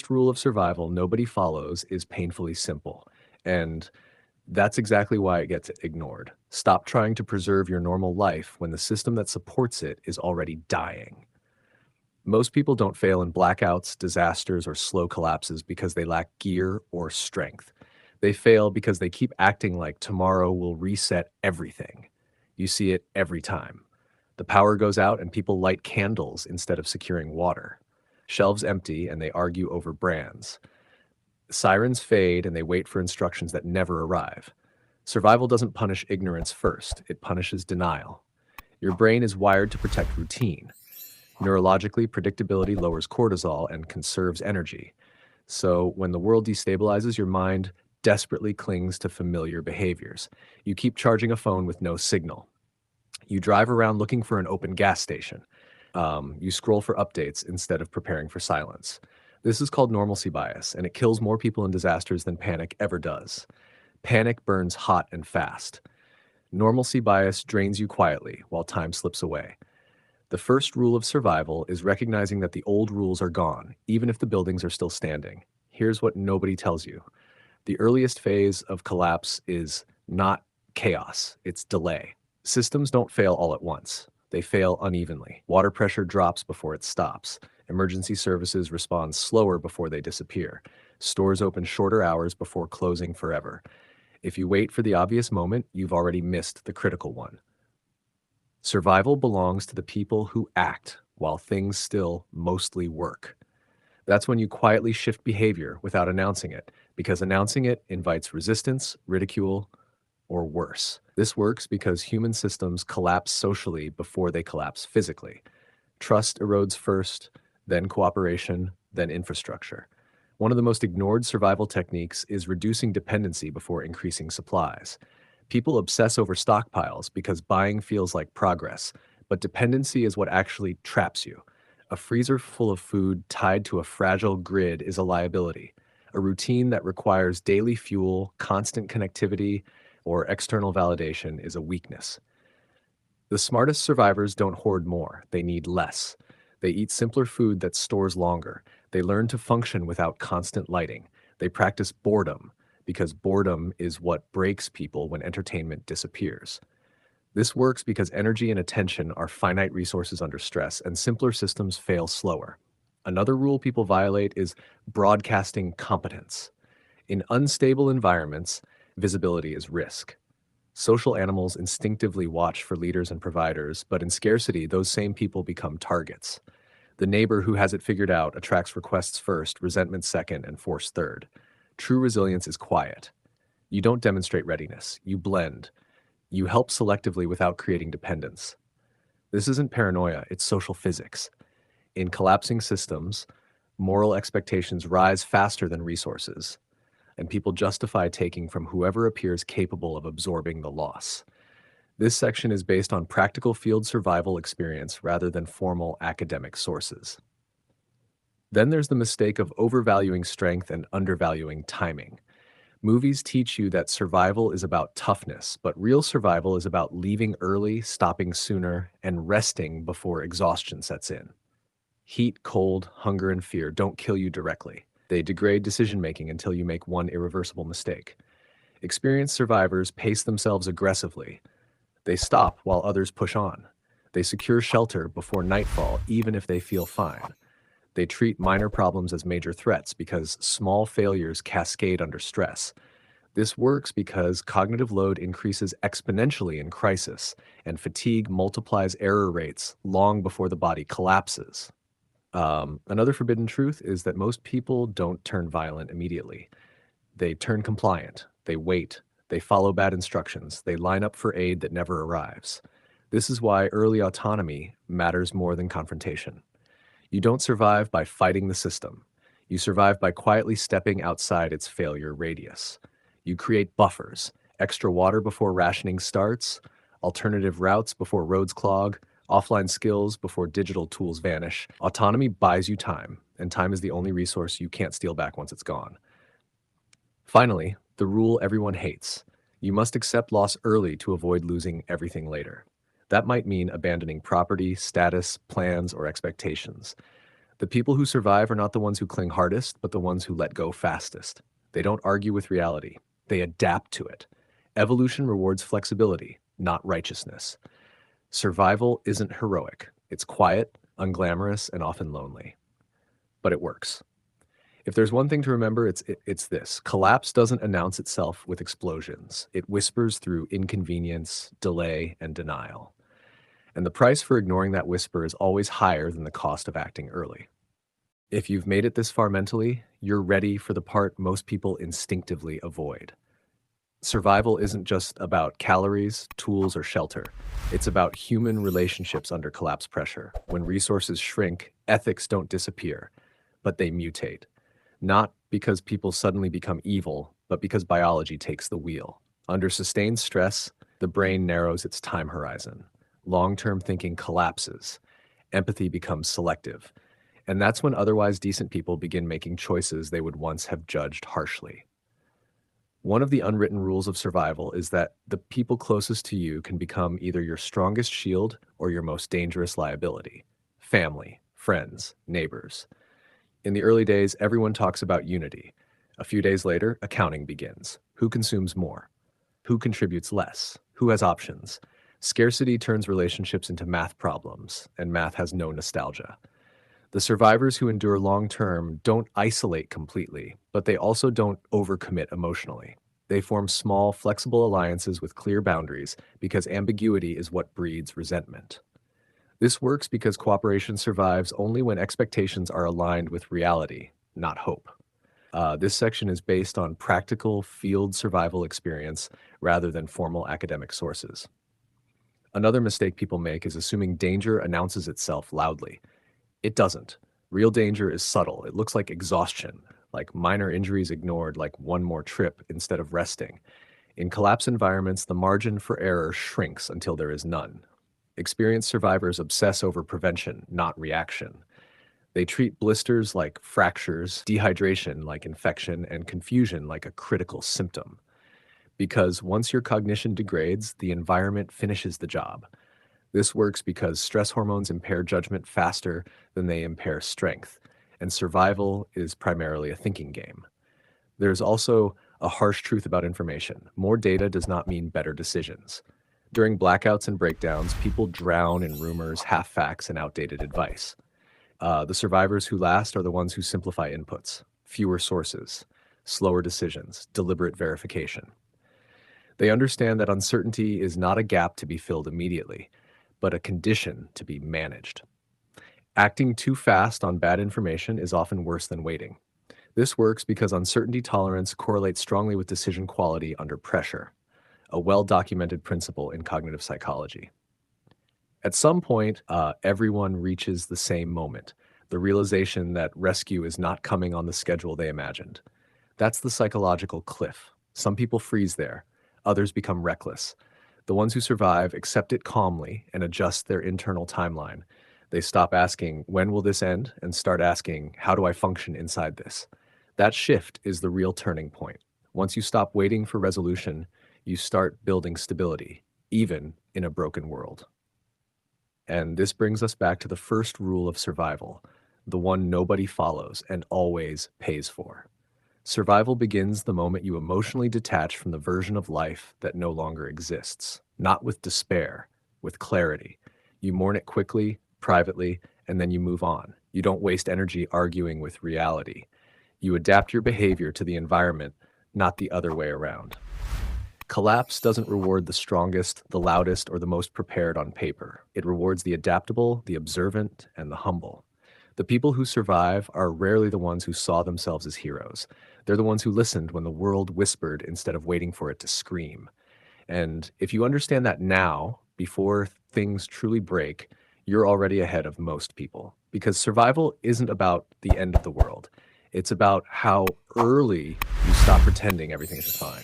first rule of survival nobody follows is painfully simple. And that's exactly why it gets ignored. Stop trying to preserve your normal life when the system that supports it is already dying. Most people don't fail in blackouts, disasters, or slow collapses because they lack gear or strength. They fail because they keep acting like tomorrow will reset everything. You see it every time. The power goes out and people light candles instead of securing water. Shelves empty and they argue over brands. Sirens fade and they wait for instructions that never arrive. Survival doesn't punish ignorance first, it punishes denial. Your brain is wired to protect routine. Neurologically, predictability lowers cortisol and conserves energy. So when the world destabilizes, your mind desperately clings to familiar behaviors. You keep charging a phone with no signal. You drive around looking for an open gas station. You scroll for updates instead of preparing for silence. This is called normalcy bias, and it kills more people in disasters than panic ever does. Panic burns hot and fast. Normalcy bias drains you quietly while time slips away. The first rule of survival is recognizing that the old rules are gone, even if the buildings are still standing. Here's what nobody tells you. The earliest phase of collapse is not chaos, it's delay. Systems don't fail all at once. They fail unevenly. Water pressure drops before it stops. Emergency services respond slower before they disappear. Stores open shorter hours before closing forever. If you wait for the obvious moment, you've already missed the critical one. Survival belongs to the people who act while things still mostly work. That's when you quietly shift behavior without announcing it, because announcing it invites resistance, ridicule, or worse. This works because human systems collapse socially before they collapse physically. Trust erodes first, then cooperation, then infrastructure. One of the most ignored survival techniques is reducing dependency before increasing supplies. People obsess over stockpiles because buying feels like progress, but dependency is what actually traps you. A freezer full of food tied to a fragile grid is a liability. A routine that requires daily fuel, constant connectivity, or external validation is a weakness. The smartest survivors don't hoard more, they need less. They eat simpler food that stores longer. They learn to function without constant lighting. They practice boredom, because boredom is what breaks people when entertainment disappears. This works because energy and attention are finite resources under stress, and simpler systems fail slower. Another rule people violate is broadcasting competence. In unstable environments, visibility is risk. Social animals instinctively watch for leaders and providers, but in scarcity, those same people become targets. The neighbor who has it figured out attracts requests first, resentment second, and force third. True resilience is quiet. You don't demonstrate readiness, you blend. You help selectively without creating dependence. This isn't paranoia, it's social physics. In collapsing systems, moral expectations rise faster than resources, and people justify taking from whoever appears capable of absorbing the loss. This section is based on practical field survival experience rather than formal academic sources. Then there's the mistake of overvaluing strength and undervaluing timing. Movies teach you that survival is about toughness, but real survival is about leaving early, stopping sooner, and resting before exhaustion sets in. Heat, cold, hunger, and fear don't kill you directly. They degrade decision-making until you make one irreversible mistake. Experienced survivors pace themselves aggressively. They stop while others push on. They secure shelter before nightfall, even if they feel fine. They treat minor problems as major threats because small failures cascade under stress. This works because cognitive load increases exponentially in crisis, and fatigue multiplies error rates long before the body collapses. Another forbidden truth is that most people don't turn violent immediately. They turn compliant, they wait, they follow bad instructions, they line up for aid that never arrives. This is why early autonomy matters more than confrontation. You don't survive by fighting the system. You survive by quietly stepping outside its failure radius. You create buffers, extra water before rationing starts, alternative routes before roads clog, offline skills before digital tools vanish. Autonomy buys you time, and time is the only resource you can't steal back once it's gone. Finally, the rule everyone hates. You must accept loss early to avoid losing everything later. That might mean abandoning property, status, plans, or expectations. The people who survive are not the ones who cling hardest, but the ones who let go fastest. They don't argue with reality, they adapt to it. Evolution rewards flexibility, not righteousness. Survival isn't heroic, it's quiet, unglamorous, and often lonely. But it works. If there's one thing to remember, it's this: collapse doesn't announce itself with explosions, it whispers through inconvenience, delay, and denial. And the price for ignoring that whisper is always higher than the cost of acting early. If you've made it this far mentally, you're ready for the part most people instinctively avoid. Survival isn't just about calories, tools, or shelter. It's about human relationships under collapse pressure. When resources shrink, ethics don't disappear, but they mutate. Not because people suddenly become evil, but because biology takes the wheel. Under sustained stress, the brain narrows its time horizon. Long-term thinking collapses. Empathy becomes selective. And that's when otherwise decent people begin making choices they would once have judged harshly. One of the unwritten rules of survival is that the people closest to you can become either your strongest shield or your most dangerous liability. Family, friends, neighbors. In the early days, everyone talks about unity. A few days later, accounting begins. Who consumes more? Who contributes less? Who has options? Scarcity turns relationships into math problems, and math has no nostalgia. The survivors who endure long-term don't isolate completely, but they also don't overcommit emotionally. They form small, flexible alliances with clear boundaries because ambiguity is what breeds resentment. This works because cooperation survives only when expectations are aligned with reality, not hope. This section is based on practical field survival experience rather than formal academic sources. Another mistake people make is assuming danger announces itself loudly. It doesn't. Real danger is subtle. It looks like exhaustion, like minor injuries ignored, like one more trip instead of resting. In collapse environments, the margin for error shrinks until there is none. Experienced survivors obsess over prevention, not reaction. They treat blisters like fractures, dehydration like infection, and confusion like a critical symptom. Because once your cognition degrades, the environment finishes the job. This works because stress hormones impair judgment faster than they impair strength, and survival is primarily a thinking game. There's also a harsh truth about information. More data does not mean better decisions. During blackouts and breakdowns, people drown in rumors, half-facts, and outdated advice. The survivors who last are the ones who simplify inputs, fewer sources, slower decisions, deliberate verification. They understand that uncertainty is not a gap to be filled immediately, but a condition to be managed. Acting too fast on bad information is often worse than waiting. This works because uncertainty tolerance correlates strongly with decision quality under pressure, a well-documented principle in cognitive psychology. At some point, everyone reaches the same moment, the realization that rescue is not coming on the schedule they imagined. That's the psychological cliff. Some people freeze there, others become reckless. The ones who survive accept it calmly and adjust their internal timeline. They stop asking, when will this end? And start asking, how do I function inside this? That shift is the real turning point. Once you stop waiting for resolution, you start building stability, even in a broken world. And this brings us back to the first rule of survival, the one nobody follows and always pays for. Survival begins the moment you emotionally detach from the version of life that no longer exists, not with despair, with clarity. You mourn it quickly, privately, and then you move on. You don't waste energy arguing with reality. You adapt your behavior to the environment, not the other way around. Collapse doesn't reward the strongest, the loudest, or the most prepared on paper. It rewards the adaptable, the observant, and the humble. The people who survive are rarely the ones who saw themselves as heroes. They're the ones who listened when the world whispered instead of waiting for it to scream. And if you understand that now, before things truly break, you're already ahead of most people. Because survival isn't about the end of the world. It's about how early you stop pretending everything is fine.